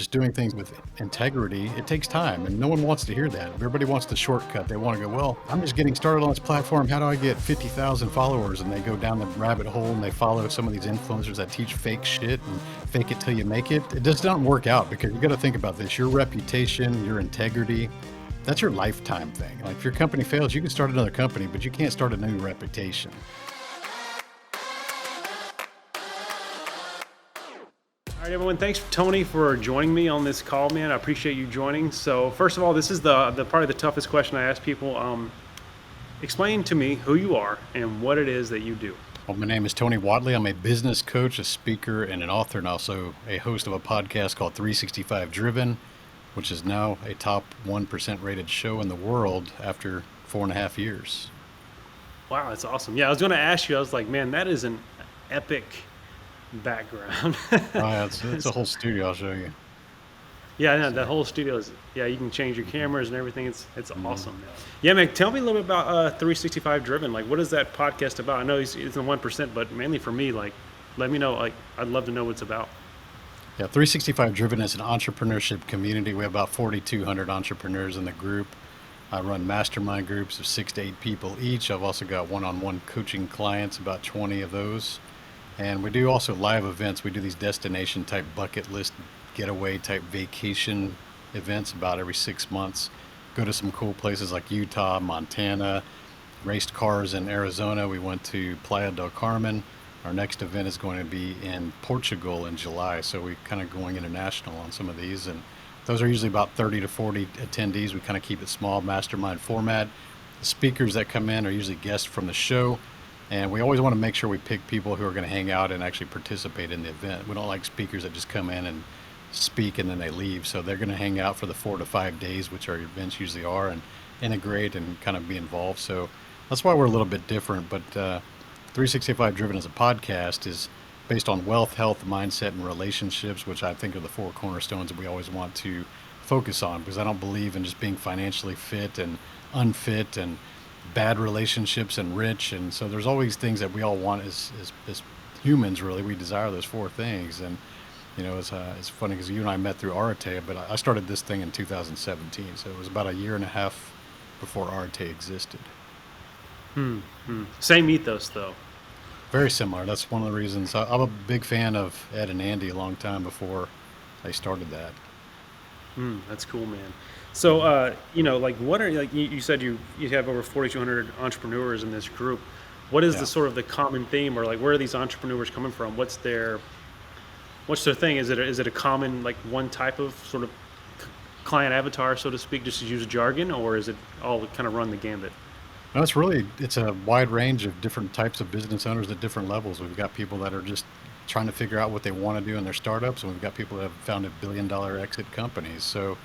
just doing things with integrity, it takes time, and no one wants to hear that. Everybody wants the shortcut. They want to go, well, I'm just getting started on this platform. How do I get 50,000 followers? And they go down the rabbit hole and they follow some of these influencers that teach fake shit and fake it till you make it. It just doesn't work out because you got to think about this. Your reputation, your integrity, that's your lifetime thing. Like if your company fails, you can start another company, but you can't start a new reputation. All right, everyone. Thanks, Tony, for joining me on this call, man. I appreciate you joining. So, first of all, this is the probably the toughest question I ask people. Explain to me who you are and what it is that you do. Well, my name is Tony Watley. I'm a business coach, a speaker, and an author, and also a host of a podcast called 365 Driven, which is now a top 1% rated show in the world after 4.5 years. Wow, that's awesome. Yeah, I was going to ask you. I was like, man, that is an epic background. Oh, yeah, it's a whole studio. I'll show you. Yeah, no, So, that whole studio is. Yeah, you can change your mhm, cameras and everything. It's mhm. awesome. Yeah, man. Tell me a little bit about 365 Driven. Like, what is that podcast about? I know it's in 1%, but mainly for me, like, let me know. Like, I'd love to know what it's about. Yeah, 365 Driven is an entrepreneurship community. We have about 4,200 entrepreneurs in the group. I run mastermind groups of 6 to 8 people each. I've also got one-on-one coaching clients, about 20 of those. And we do also live events. We do these destination type bucket list getaway type vacation events about every 6 months. Go to some cool places like Utah, Montana, raced cars in Arizona. We went to Playa del Carmen. Our next event is going to be in Portugal in July. So we're kind of going international on some of these. And those are usually about 30 to 40 attendees. We kind of keep it small, mastermind format. The speakers that come in are usually guests from the show. And we always want to make sure we pick people who are going to hang out and actually participate in the event. We don't like speakers that just come in and speak and then they leave. So they're going to hang out for the 4 to 5 days, which our events usually are, and integrate and kind of be involved. So that's why we're a little bit different. But 365 Driven as a podcast is based on wealth, health, mindset, and relationships, which I think are the four cornerstones that we always want to focus on because I don't believe in just being financially fit and unfit and bad relationships and rich. And so there's always things that we all want as humans, really. We desire those four things. And, it's funny because you and I met through Arate, but I started this thing in 2017. So it was about a year and a half before Arate existed. Same ethos, though. Very similar. That's one of the reasons I'm a big fan of Ed and Andy a long time before they started that. That's cool, man. So, Mhm. like, what are like you said you have over 4,200 entrepreneurs in this group. What is the Yeah. sort of the common theme, or like where are these entrepreneurs coming from? What's their thing? Is it a common like one type of sort of client avatar, so to speak, just to use jargon, or is it all kind of run the gambit? No, it's a wide range of different types of business owners at different levels. We've got people that are just trying to figure out what they want to do in their startups, and we've got people that have founded billion-dollar exit companies. So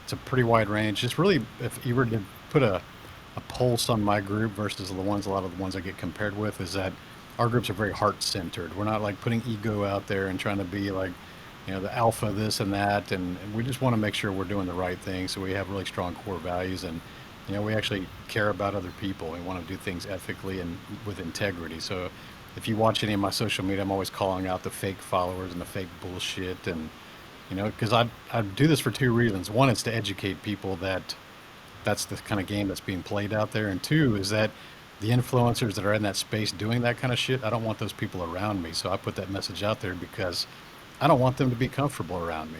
it's a pretty wide range. It's really, if you were to put a pulse on my group versus a lot of the ones I get compared with, is that our groups are very heart centered. We're not like putting ego out there and trying to be like, the alpha this and that. And we just want to make sure we're doing the right thing. So we have really strong core values and, we actually care about other people. We want to do things ethically and with integrity. So if you watch any of my social media, I'm always calling out the fake followers and the fake bullshit. And, because I do this for two reasons. One is to educate people that that's the kind of game that's being played out there. And two is that the influencers that are in that space doing that kind of shit, I don't want those people around me. So I put that message out there because I don't want them to be comfortable around me.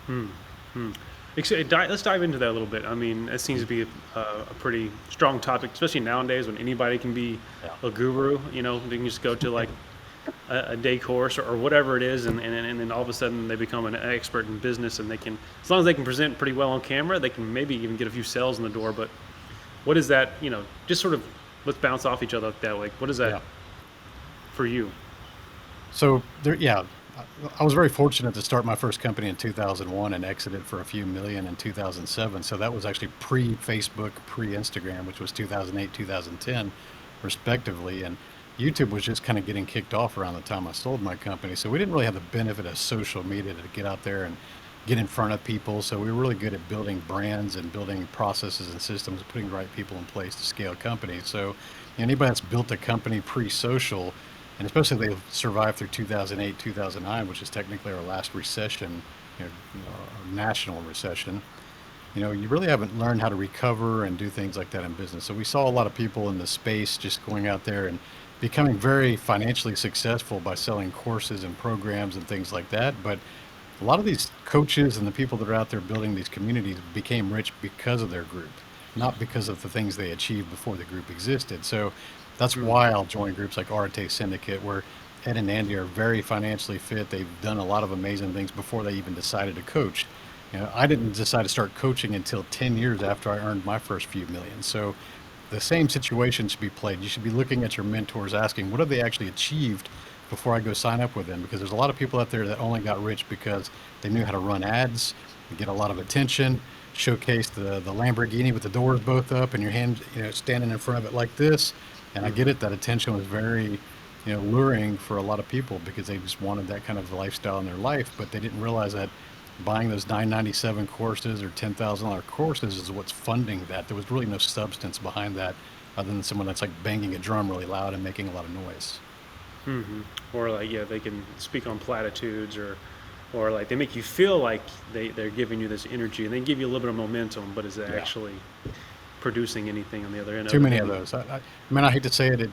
Hmm. Hmm. Let's dive into that a little bit. I mean, it seems to be a pretty strong topic, especially nowadays when anybody can be Yeah. a guru. They can just go to like a day course or whatever it is, and then all of a sudden they become an expert in business, and they can, as long as they can present pretty well on camera, they can maybe even get a few sales in the door. But what is that? Just sort of let's bounce off each other like that. Like, what is that Yeah. for you? So there, yeah, I was very fortunate to start my first company in 2001 and exited for a few million in 2007. So that was actually pre-Facebook, pre-Instagram, which was 2008, 2010, respectively. And YouTube was just kind of getting kicked off around the time I sold my company. So we didn't really have the benefit of social media to get out there and get in front of people. So we were really good at building brands and building processes and systems, putting the right people in place to scale companies. So anybody that's built a company pre-social, and especially if they've survived through 2008, 2009, which is technically our last recession, or national recession, you really haven't learned how to recover and do things like that in business. So we saw a lot of people in the space just going out there and becoming very financially successful by selling courses and programs and things like that. But a lot of these coaches and the people that are out there building these communities became rich because of their group, not because of the things they achieved before the group existed. So that's Mm. why I'll join groups like Arte Syndicate, where Ed and Andy are very financially fit. They've done a lot of amazing things before they even decided to coach. I didn't decide to start coaching until 10 years after I earned my first few million. So the same situation should be played. You should be looking at your mentors, asking, what have they actually achieved before I go sign up with them? Because there's a lot of people out there that only got rich because they knew how to run ads, get a lot of attention, showcase the Lamborghini with the doors both up and your hand, standing in front of it like this. And I get Hmm. it, that attention was very, luring for a lot of people because they just wanted that kind of lifestyle in their life, but they didn't realize that buying those 997 courses or $10,000 courses is what's funding that. There was really no substance behind that other than someone that's like banging a drum really loud and making a lot of noise. Hmm. Or like, yeah, they can speak on platitudes, or like they make you feel like they're giving you this energy and they give you a little bit of momentum, but is it Yeah. actually producing anything on the other end Too other many than of those. I mean, I hate to say it,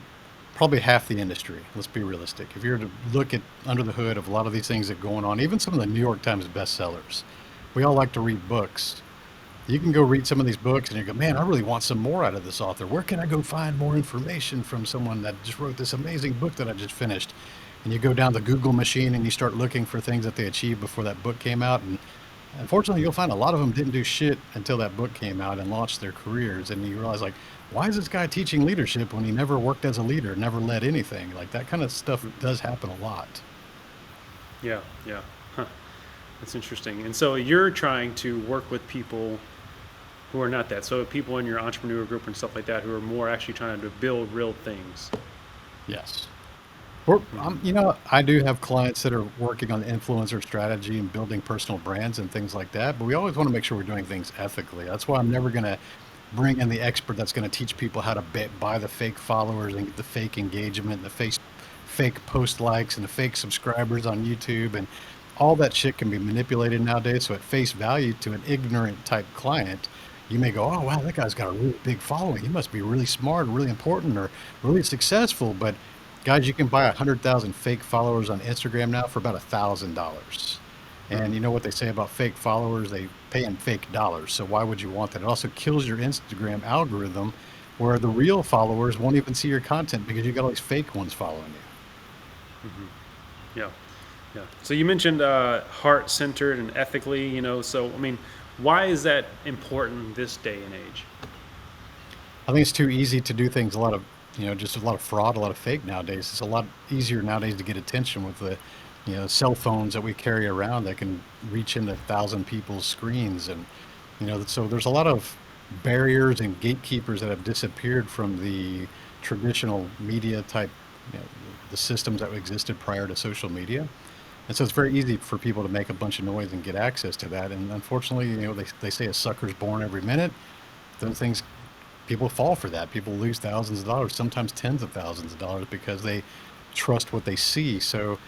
probably half the industry. Let's be realistic. If you were to look at under the hood of a lot of these things that are going on, even some of the New York Times bestsellers, we all like to read books. You can go read some of these books and you go, man, I really want some more out of this author. Where can I go find more information from someone that just wrote this amazing book that I just finished? And you go down the Google machine and you start looking for things that they achieved before that book came out. And unfortunately, you'll find a lot of them didn't do shit until that book came out and launched their careers. And you realize, like, why is this guy teaching leadership when he never worked as a leader, never led anything? Like, that kind of stuff does happen a lot. Yeah, yeah. Huh. That's interesting. And so you're trying to work with people who are not that. So people in your entrepreneur group and stuff like that who are more actually trying to build real things. Yes. Or, Hmm. I do have clients that are working on influencer strategy and building personal brands and things like that, but we always want to make sure we're doing things ethically. That's why I'm never going to bring in the expert that's going to teach people how to buy the fake followers and get the fake engagement, the fake post likes and the fake subscribers on YouTube. And all that shit can be manipulated nowadays. So at face value to an ignorant type client, you may go, oh, wow, that guy's got a really big following. He must be really smart, or really important, or really successful. But guys, you can buy 100,000 fake followers on Instagram now for about $1,000. And Hmm. you know what they say about fake followers? They pay in fake dollars. So why would you want that? It also kills your Instagram algorithm where the real followers won't even see your content because you got all these fake ones following you. Hmm. Yeah, yeah. So you mentioned heart centered and ethically, So, I mean, why is that important this day and age? I think it's too easy to do things. Just a lot of fraud, a lot of fake nowadays. It's a lot easier nowadays to get attention with the, cell phones that we carry around that can reach into 1,000 people's screens. And, so there's a lot of barriers and gatekeepers that have disappeared from the traditional media type, you know, the systems that existed prior to social media. And so it's very easy for people to make a bunch of noise and get access to that. And unfortunately, they say a sucker's born every minute. Those things, people fall for that. People lose thousands of dollars, sometimes tens of thousands of dollars because they trust what they see. So,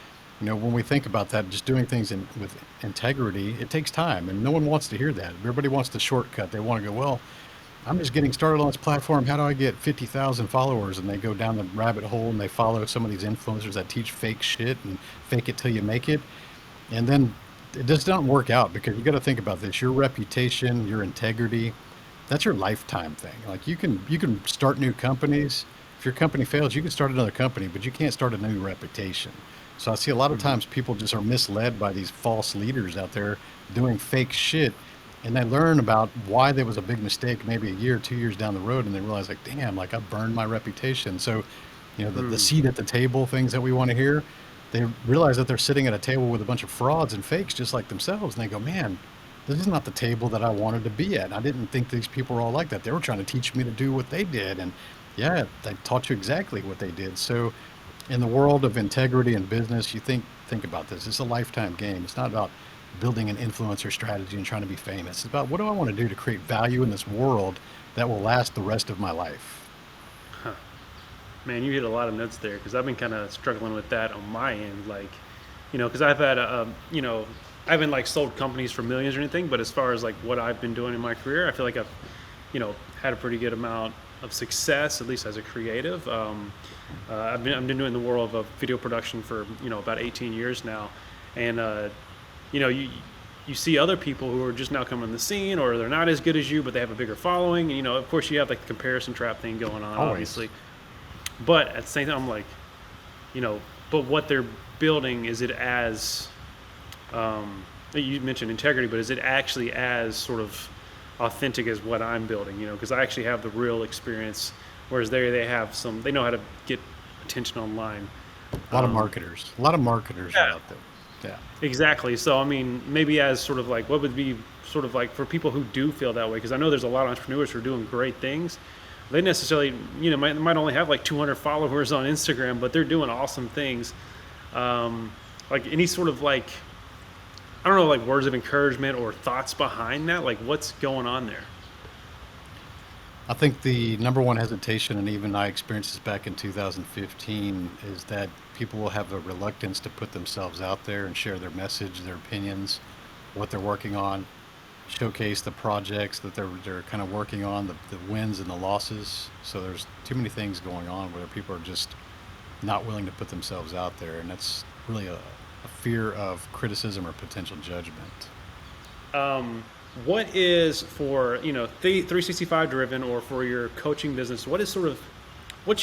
when we think about that, just doing things with integrity, it takes time, and no one wants to hear that. Everybody wants the shortcut. They want to go, well, I'm just getting started on this platform. How do I get 50,000 followers? And they go down the rabbit hole and they follow some of these influencers that teach fake shit and fake it till you make it. And then it just doesn't work out because you got to think about this. Your reputation, your integrity, that's your lifetime thing. Like you can start new companies. If your company fails, you can start another company, but you can't start a new reputation. So I see a lot of Hmm. times people just are misled by these false leaders out there doing fake shit, and they learn about why there was a big mistake maybe a year, 2 years down the road, and they realize like, damn, like I burned my reputation. So, the Hmm. seat at the table things that we want to hear, they realize that they're sitting at a table with a bunch of frauds and fakes just like themselves, and they go, man, this is not the table that I wanted to be at. I didn't think these people were all like that. They were trying to teach me to do what they did. And yeah, they taught you exactly what they did. So in the world of integrity and business, you think about this. It's a lifetime game. It's not about building an influencer strategy and trying to be famous. It's about what do I want to do to create value in this world that will last the rest of my life. Huh. Man, you hit a lot of notes there because I've been kind of struggling with that on my end. Like, because I've had a, I haven't like sold companies for millions or anything, but as far as like what I've been doing in my career, I feel like I've, had a pretty good amount of success, at least as a creative. I've been doing the world of video production for about 18 years now, and you know you you see other people who are just now coming on the scene, or they're not as good as you, but they have a bigger following. And of course, you have like the comparison trap thing going on, Always. obviously. But at the same time, I'm like, you know, but what they're building, is it as you mentioned integrity, but is it actually as sort of authentic as what I'm building? Because I actually have the real experience, whereas they have they know how to get attention online. A lot of Um, marketers. A lot of marketers are yeah, out there. Yeah. exactly. So I mean, maybe as sort of like what would be sort of like for people who do feel that way, because I know there's a lot of entrepreneurs who are doing great things. They necessarily, might only have like 200 followers on Instagram, but they're doing awesome things. Like any sort of like, I don't know, like words of encouragement or thoughts behind that, like what's going on there? I think the number one hesitation, and even I experienced this back in 2015, is that people will have a reluctance to put themselves out there and share their message, their opinions, what they're working on, showcase the projects that they're kind of working on, the wins and the losses. So there's too many things going on where people are just not willing to put themselves out there, and that's really a fear of criticism or potential judgment. What is for 365 driven, or for your coaching business? What's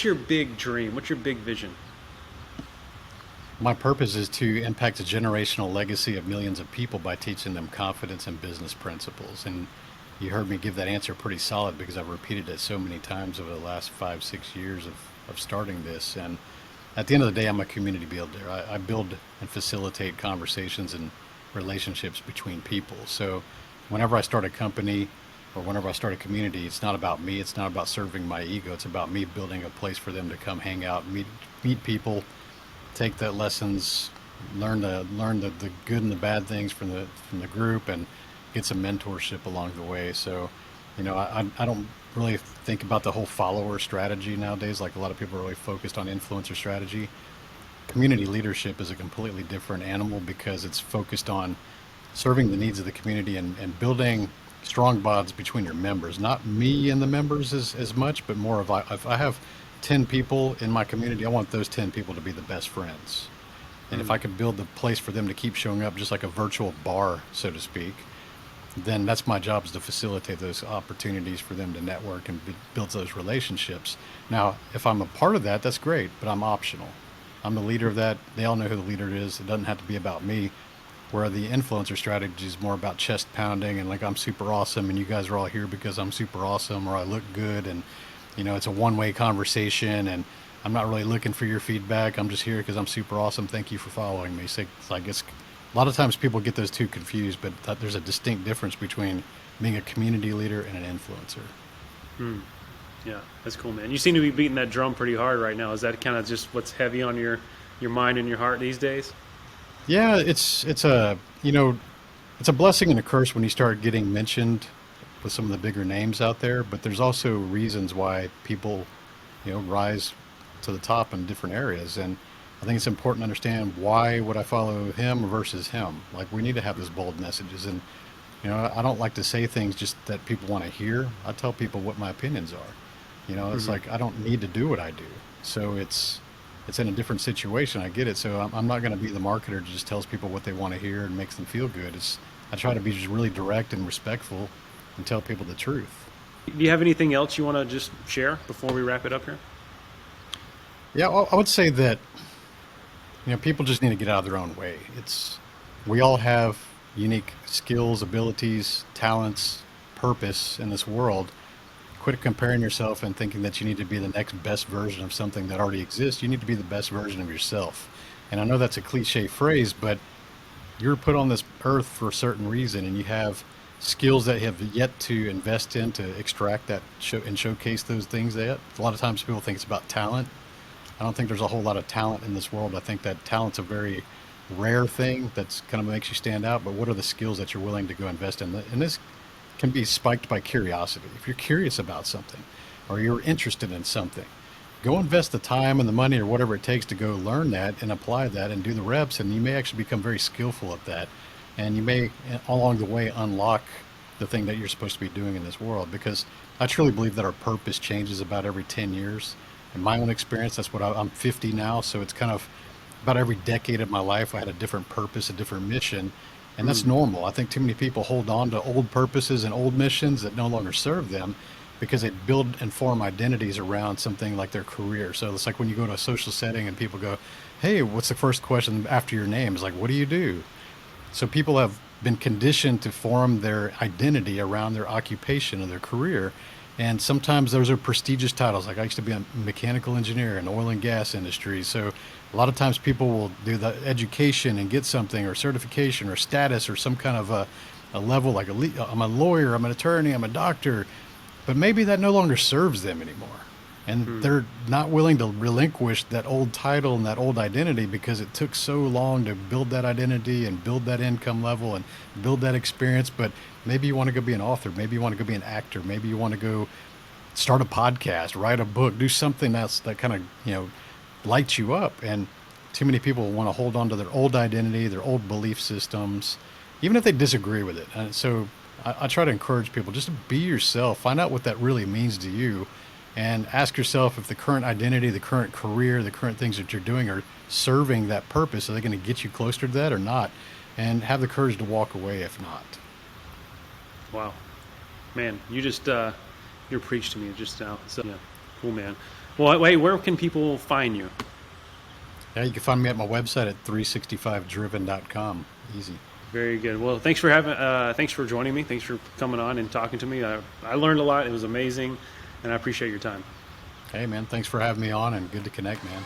your big dream? What's your big vision? My purpose is to impact a generational legacy of millions of people by teaching them confidence and business principles. And you heard me give that answer pretty solid because I've repeated it so many times over the last 5, 6 years of starting this. And at the end of the day, I'm a community builder. I build and facilitate conversations and relationships between people. So whenever I start a company or whenever I start a community, it's not about me. It's not about serving my ego. It's about me building a place for them to come hang out, meet people, take the lessons, learn the good and the bad things from the group, and get some mentorship along the way. So, I don't really think about the whole follower strategy nowadays. Like a lot of people are really focused on influencer strategy. Community leadership is a completely different animal because it's focused on serving the needs of the community and building strong bonds between your members. Not me and the members as much, but more of if I have 10 people in my community, I want those 10 people to be the best friends. And if Mm. I could build the place for them to keep showing up, just like a virtual bar, so to speak, then that's my job, is to facilitate those opportunities for them to network and build those relationships. Now, if I'm a part of that, that's great, but I'm optional. I'm the leader of that. They all know who the leader is. It doesn't have to be about me. Where the influencer strategy is more about chest pounding and like I'm super awesome and you guys are all here because I'm super awesome or I look good, and it's a one-way conversation, and I'm not really looking for your feedback. I'm just here because I'm super awesome. Thank you for following me. So it's like a lot of times people get those two confused, but there's a distinct difference between being a community leader and an influencer. Mm. Yeah, that's cool, man. You seem to be beating that drum pretty hard right now. Is that kind of just what's heavy on your mind and your heart these days? Yeah, it's a blessing and a curse when you start getting mentioned with some of the bigger names out there, but there's also reasons why people, rise to the top in different areas. And I think it's important to understand, why would I follow him versus him? Like, we need to have those bold messages. And, I don't like to say things just that people want to hear. I tell people what my opinions are. It's Hmm. like I don't need to do what I do. So it's in a different situation. I get it. So I'm not going to be the marketer that just tells people what they want to hear and makes them feel good. I try to be just really direct and respectful and tell people the truth. Do you have anything else you want to just share before we wrap it up here? Yeah, well, I would say that people just need to get out of their own way. We all have unique skills, abilities, talents, purpose in this world. Quit comparing yourself and thinking that you need to be the next best version of something that already exists. You need to be the best version of yourself. And I know that's a cliche phrase, but you're put on this earth for a certain reason, and you have skills that have yet to invest in to extract that and showcase those things. That a lot of times people think it's about talent. I don't think there's a whole lot of talent in this world. I think that talent's a very rare thing that's kind of makes you stand out. But what are the skills that you're willing to go invest in? And this can be spiked by curiosity. If you're curious about something or you're interested in something, go invest the time and the money or whatever it takes to go learn that and apply that and do the reps. And you may actually become very skillful at that. and you may along the way unlock the thing that you're supposed to be doing in this world. Because I truly believe that our purpose changes about every 10 years. In my own experience, that's what I'm 50 now, so it's kind of about every decade of my life I had a different purpose, a different mission, and that's Mm, normal. I think too many people hold on to old purposes and old missions that no longer serve them because they build and form identities around something like their career. So it's like when you go to a social setting and people go, "Hey, what's the first question after your name?" It's like, "What do you do?" So people have been conditioned to form their identity around their occupation or their career. And sometimes those are prestigious titles. Like I used to be a mechanical engineer in the oil and gas industry. So a lot of times people will do the education and get something or certification or status or some kind of a level like I'm a lawyer, I'm an attorney, I'm a doctor, but maybe that no longer serves them anymore. And mm. they're not willing to relinquish that old title and that old identity because it took so long to build that identity and build that income level and build that experience. But maybe you want to go be an author. Maybe you want to go be an actor. Maybe you want to go start a podcast, write a book, do something that kind of, lights you up. And too many people want to hold on to their old identity, their old belief systems, even if they disagree with it. And so I try to encourage people just to be yourself, find out what that really means to you, and ask yourself if the current identity, the current career, the current things that you're doing are serving that purpose. Are they going to get you closer to that or not? And have the courage to walk away if not. Wow, man, you just you preached to me just now. So yeah, cool, man. Well, wait, where can people find you? Yeah, you can find me at my website at 365driven.com. Easy. Very good. Well, thanks for joining me. Thanks for coming on and talking to me. I learned a lot. It was amazing, and I appreciate your time. Hey, man, thanks for having me on and good to connect, man.